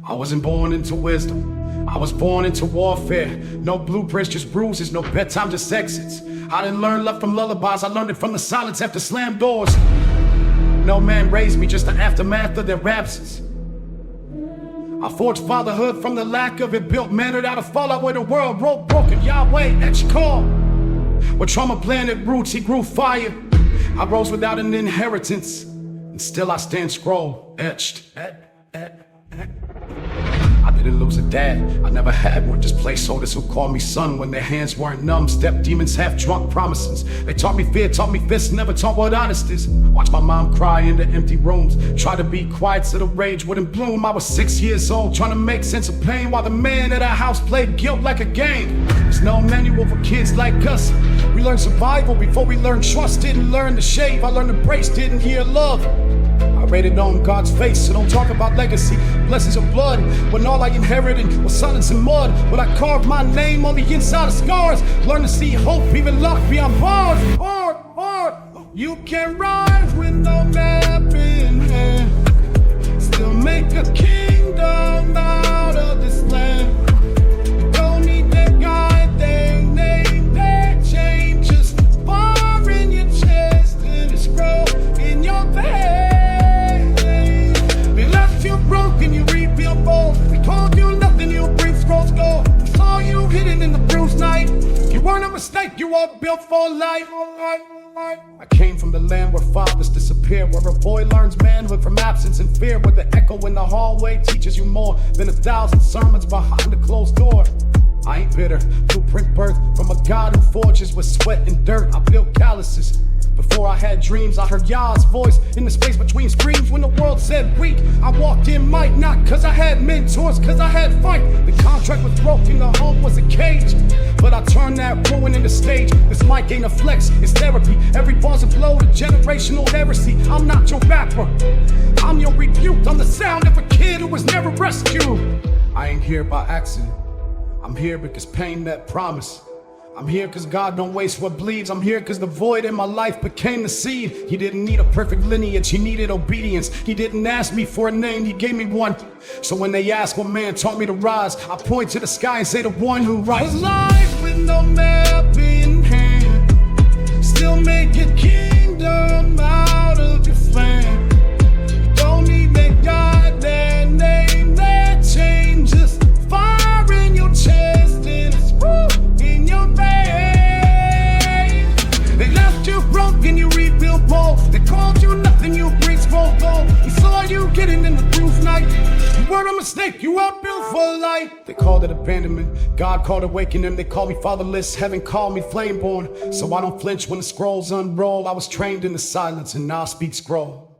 I wasn't born into wisdom. I was born into warfare. No blueprints, just bruises. No bedtime, just exits. I didn't learn love from lullabies. I learned it from the silence after slammed doors. No man raised me, just the aftermath of their absence. I forged fatherhood from the lack of it. Built manhood out of fallout where the world wrote broken. Yahweh at your call. Where trauma planted roots, he grew fire. I rose without an inheritance, and still I stand scroll etched. I didn't lose a dad, I never had one. Just placeholders who called me son when their hands weren't numb. Step demons, half drunk promises. They taught me fear, taught me fists, never taught what honest is. Watch my mom cry in the empty rooms. Try to be quiet so the rage wouldn't bloom. I was 6 years old, trying to make sense of pain, while the man at our house played guilt like a game. There's no manual for kids like us. We learned survival before we learned trust. Didn't learn to shave, I learned to brace, didn't hear love. I rated on God's face, so don't talk about legacy, blessings of blood, when all I inherited was silence and mud. When I carved my name on the inside of scars, learn to see hope even locked beyond bars. Hard, you can rise with no map in hand, still make a kingdom out of this land. Don't need that guy, they name, that change, just fire in your chest and a scroll in your bed. You broken, you rebuild bold. They told you nothing, you bring scrolls gold. We saw you hidden in the bruised night. You weren't a mistake, you were built for life. I came from the land where fathers disappear, where a boy learns manhood from absence and fear, where the echo in the hallway teaches you more than 1,000 sermons behind the closed door. I ain't bitter, blueprint birth from a God who forges with sweat and dirt. I built calluses. Before I had dreams, I heard Yah's voice in the space between screams. When the world said weak, I walked in might, not cause I had mentors, cause I had fight. The contract was broken, the home was a cage, but I turned that ruin into stage. This mic ain't a flex, it's therapy. Every bar's a blow to generational heresy. I'm not your rapper, I'm your rebuke. I'm the sound of a kid who was never rescued. I ain't here by accident, I'm here because pain met promise. I'm here cause God don't waste what bleeds. I'm here cause the void in my life became the seed. He didn't need a perfect lineage, he needed obedience. He didn't ask me for a name, he gave me one. So when they ask what man taught me to rise, I point to the sky and say the one who rises. Alive with no map in hand, still make a kingdom out of this land. Don't need that God, that name, that change, just fire in your chest and it's in your veins. They left you broken, you rebuilt bold. They called you nothing, you bring scroll gold. We saw you getting in the bruised night. You weren't a mistake, you were built for life. They called it abandonment, God called awakening. They called me fatherless, heaven called me flameborn. So I don't flinch when the scrolls unroll. I was trained in the silence and now I speak scroll.